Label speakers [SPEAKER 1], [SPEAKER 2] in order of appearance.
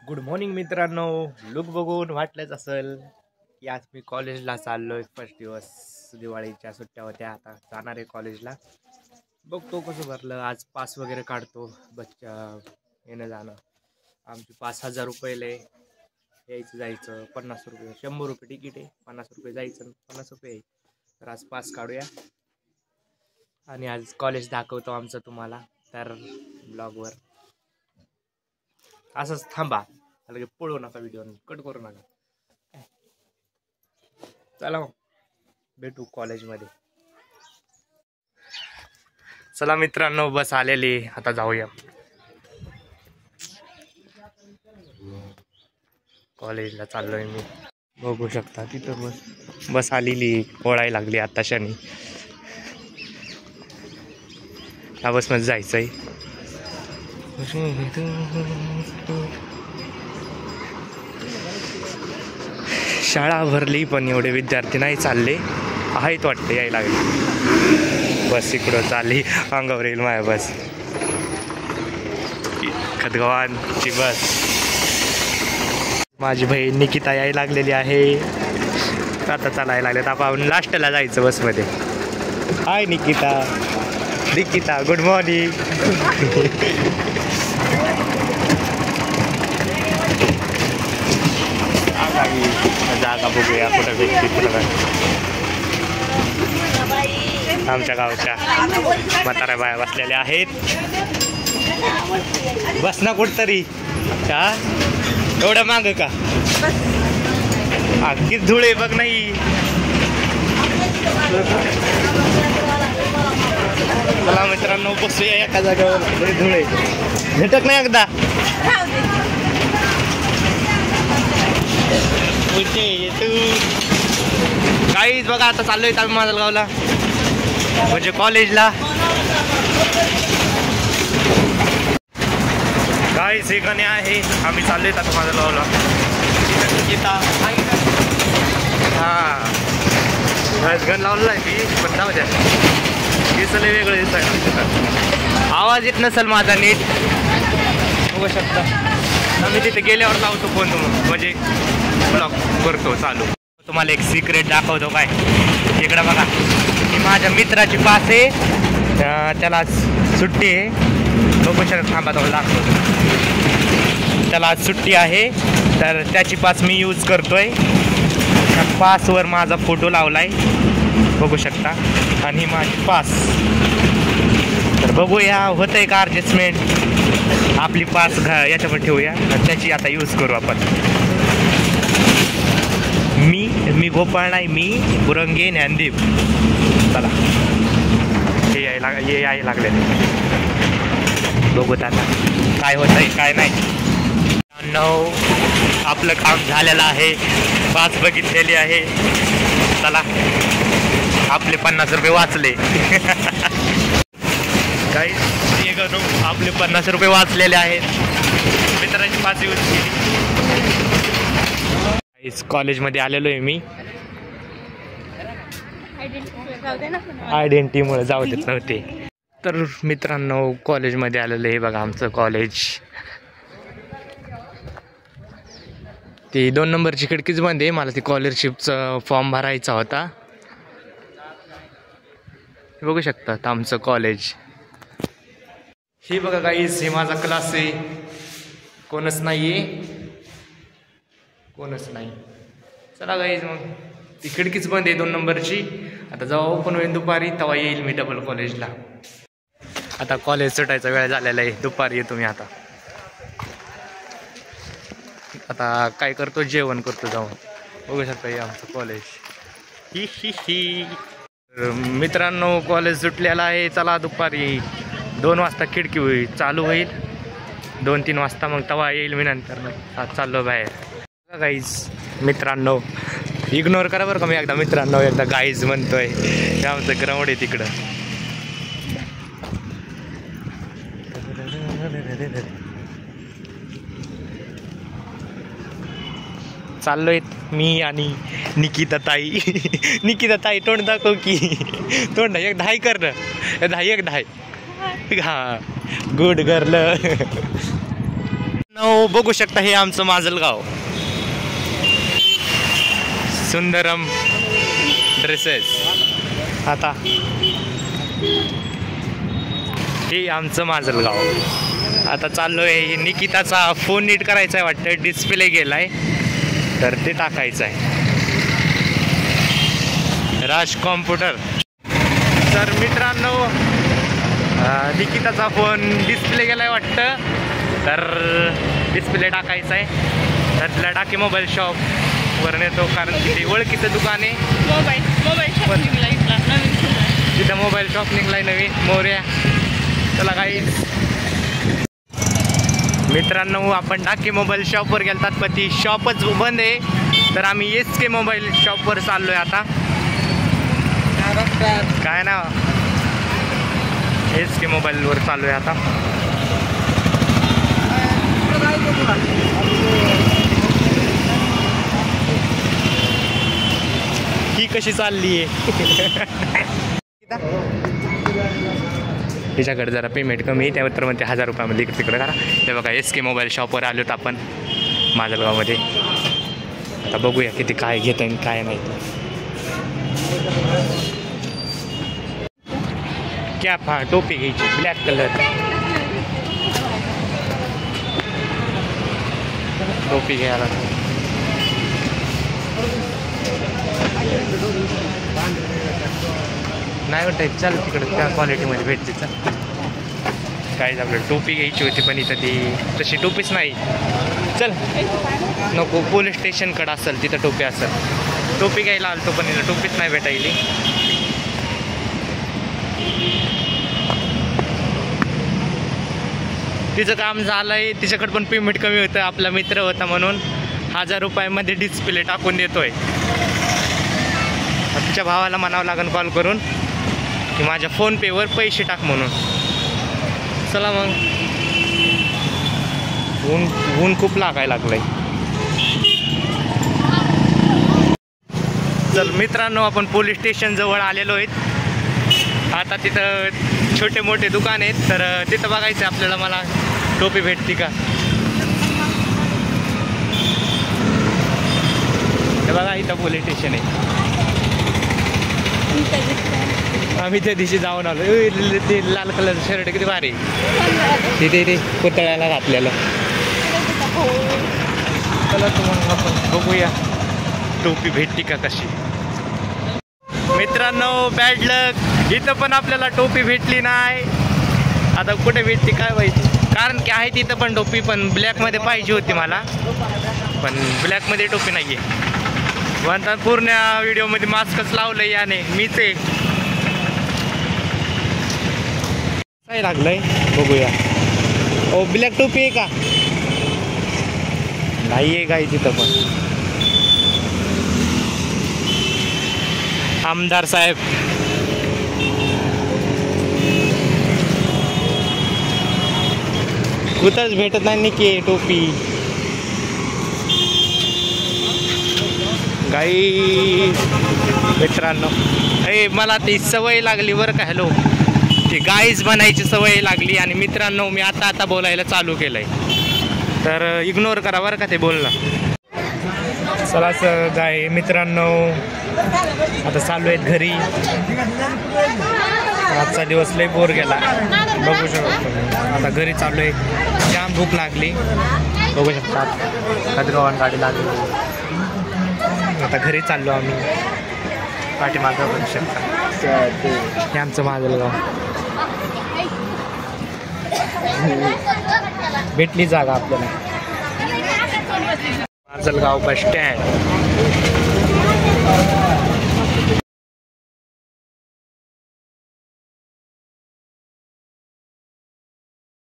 [SPEAKER 1] Good morning मित्रांनो. Look बघून वाटलंच असेल की आज मी कॉलेजला चाललोय. फर्स्ट दिवस दिवाळीच्या सुट्ट्या होत्या, आता जाणार आहे कॉलेजला. बघतो कसं भरलं. आज पास वगैरे काढतो. बच्चा येणं जाणं आमची 5,000 रुपये यायचं जायचं. 50 रुपये 100 रुपये तिकीट आहे. 50 रुपये जायचं 50 रुपये आहे. तर आज पास काढूया आणि आज कॉलेज दाखवतो आमचं तुम्हाला. तर ब्लॉगवर असंच थांबा, अलगे पळू नका, व्हिडिओ कट करू नका. चला मग भेटू कॉलेजमध्ये. चला मित्रांनो, बस आलेली, आता जाऊया कॉलेजला. चाललोय मी, बघू शकता तिथं बस आलेली, ओळायला लागली आताशानी. त्या बसमध्ये जायचंय. शाळा भरली पण एवढे विद्यार्थी नाही चालले आहेत वाटते. यायला लागले बस, इकडं चालली. अंगावर येईल माझ्या बस, खदगावांची बस. माझी बहीण निकिता यायला लागलेली आहे. आता चालायला लागले. तर आपण लास्टला जायचं बसमध्ये. Hi Nikita. Nikita good morning. जागा बघूया कुठं भेटते कुठं. आमच्या गावच्या म्हाताऱ्या बाया बसलेल्या आहेत. बस ना कुठतरी. का एवढं माग का? किती धुळे बघ. नाही चला मित्रांनो, बसूया एका जागेवर. धुळे भेटत नाही एकदा. काहीच बघा, आता चाललोय आम्ही माजलगावला, म्हणजे कॉलेजला. काहीच ठिकाणी आहे, आम्ही चाललोय आता माजलगावला. हा गण लावलेला आहे मी, पण जाऊ द्या. दिसलं वेगळं दिसायला. आवाज येत नसेल माझा नीट, बघू शकता. आम्ही तिथे गेल्यावर लावतो फोन, म्हणजे ब्लॉग करतो चालू. तुम्हाला एक सिक्रेट दाखवतो. काय इकडं बघा, ही माझ्या मित्राची पास आहे. त्याला आज सुट्टी आहे. बघू शकता. थांबा तुम्हाला दाखवतो. त्याला आज सुट्टी आहे, तर त्याची पास मी यूज करतोय. पासवर माझा फोटो लावलाय, बघू शकता. आणि माझी पास, तर बघूया होतंय का ॲडजस्टमेंट. आपली पास याच्यावर ठेवूया, त्याची आता यूज करू आपण. मी गोपाळ नाही, मी बुरंगे ज्ञानदीप. चला हे यायला लागले. बघूत आता काय होतंय काय नाही. आपलं काम झालेलं आहे. पास बघितलेली आहे. चला, आपले 50 रुपये वाचले. काही आपले 50 रुपये वाचलेले आहेत. मित्रांची पास यूज केली. कॉलेजमध्ये आलेलो आहे मी. आयडेंटिटीमुळे जाऊ देत नव्हते. तर मित्रांनो, कॉलेजमध्ये आलेलं आहे. बघा आमचं कॉलेज. ती 2 नंबरची खिडकीच बंद आहे. मला ती स्कॉलरशिपचा फॉर्म भरायचा होता. बघू शकता आमचं कॉलेज. हे बघा गाईस, हे माझा क्लास आहे. कोणच नाही आहे, कोणच नाही. चला गाईज, मग ती खिडकीच बंद आहे 2 नंबरची. आता जाऊ ओपन होईल दुपारी, तेव्हा येईल मी डबल कॉलेजला. आता कॉलेज सुटायचा वेळ झालेला आहे. दुपारी येतो मी. आता काय करतो, जेवण करतो जाऊन. बघू शकता हे आमचं कॉलेज. ही मित्रांनो, कॉलेज सुटलेला आहे. चला दुपारी 2 वाजता खिडकी होईल चालू होईल. 2-3 वाजता मग तेव्हा येईल मी. नंतर मग आज चाललो बाहेर. गाईज मित्रांनो, इग्नोर करा बरं का मी एकदा. मित्रांनो एकदा गाईज म्हणतोय. हे आमचं ग्राउंड आहे तिकडं. चाललोय मी आणि निकिता ताई. निकिता ताई तोंड दाखव की. तोंड एक धाय कर ना. एक धाय. हा गुड गर्ल. बघू शकता हे आमचं माजलगाव. सुंदरम ड्रेसेस. आता हे आमचं माजलगाव. आता चाललोय, निकिताचा फोन नीट करायचा आहे वाटतं, डिस्प्ले गेलाय तर ते टाकायचं आहे. राज कॉम्प्युटर. तर मित्रांनो निकिताचा फोन डिस्प्ले गेलाय वाटतं, तर डिस्प्ले टाकायचा आहे. तर तिला टाकी मोबाईल शॉप वर येतो, कारण तिथे ओळखीचं दुकान आहे. तिथं मोबाईल शॉप निघलाय नवीन मोर्या. चला काही मित्रांनो, आपण टाकी मोबाईल शॉपवर गेलतात पण ती शॉपच बंद आहे. तर आम्ही SK मोबाईल शॉपवर चाललोय आता. काय ना SK मोबाईलवर चाललोय आता. ही कशी चालली आहे. तिच्याकडे जरा पेमेंट कमी आहे, त्यावर तर म्हणते 1000 रुपयामध्ये इकडे तिकडे करा. ते बघा SK मोबाईल शॉपवर आलो होतो आपण माजलगावमध्ये. आता बघूया किती काय घेत आहे काय नाही. कॅप, हा टोपी घ्यायची ब्लॅक कलर. टोपी घ्यायला नाही वाटत. चल तिकडे त्या क्वालिटीमध्ये भेटते. चल काय आपल्याला टोपी घ्यायची होती पण इथं ती तशी टोपीच नाही. चल नको, पोलीस स्टेशनकडं असेल तिथं टोपी असेल. टोपी घ्यायला आलतो पण इथं टोपीच नाही भेटायली. तिचं काम झालंय, तिच्याकडे पण पेमेंट कमी होतं. आपला मित्र होता म्हणून 1000 रुपयामध्ये डिस्प्ले टाकून देतोय. तिच्या भावाला म्हणावं लागेल कॉल करून की माझ्या फोनपेवर पैसे टाक म्हणून. चला मग, ऊन खूप लागायला लागलंय. चल मित्रांनो, आपण पोलीस स्टेशन जवळ आलेलो आहेत. आता तिथं छोटे मोठे दुकान आहेत, तर तिथं बघायचं आपल्याला मला टोपी भेटते का. हे बघा इथं पोलीस स्टेशन आहे. आम्ही त्या दिवशी जाऊन आलो. ते लाल कलरचं शर्ट किती भारी तिथे ते पुतळ्याला घातलेलं. चला तुम्हाला आपण बघूया टोपी भेटती का कशी. मित्रांनो बॅड लक, इथं पण आपल्याला टोपी भेटली नाही. आता कुठे भेटते काय माहिती, कारण की आहे तिथं पण टोपी, पण ब्लॅकमध्ये पाहिजे होती मला, पण ब्लॅकमध्ये टोपी नाही आहे. म्हणतात पूर्ण व्हिडिओमध्ये मास्कच लावलं याने, मीच आहे. काय लागलंय बघूया. ओ ब्लॅक टोपी आहे का, नाही आहे काय तिथं पण. आमदार साहेब, कुठंच भेटत नाही की टोपी. गाई मित्रांनो, अरे मला ती सवय लागली बरं का. हॅलो, ती गाईज बनायची सवय लागली. आणि मित्रांनो मी आता बोलायला चालू केलंय, तर इग्नोर करा बरं का ते बोलणं. चला गाय मित्रांनो, आता चालू आहेत घरी. आजचा दिवस लय बोर गेला, बघू शकतो. आता घरी चालू आहे, जाम भूक लागली, बघू शकता. खतगावान गाडी लागली. आता घरी चाललो आम्ही. पाठीमागं बघू शकता हे आमचं माजलगाव. भेटली जागा आपल्याला. Majalgaon bus stand.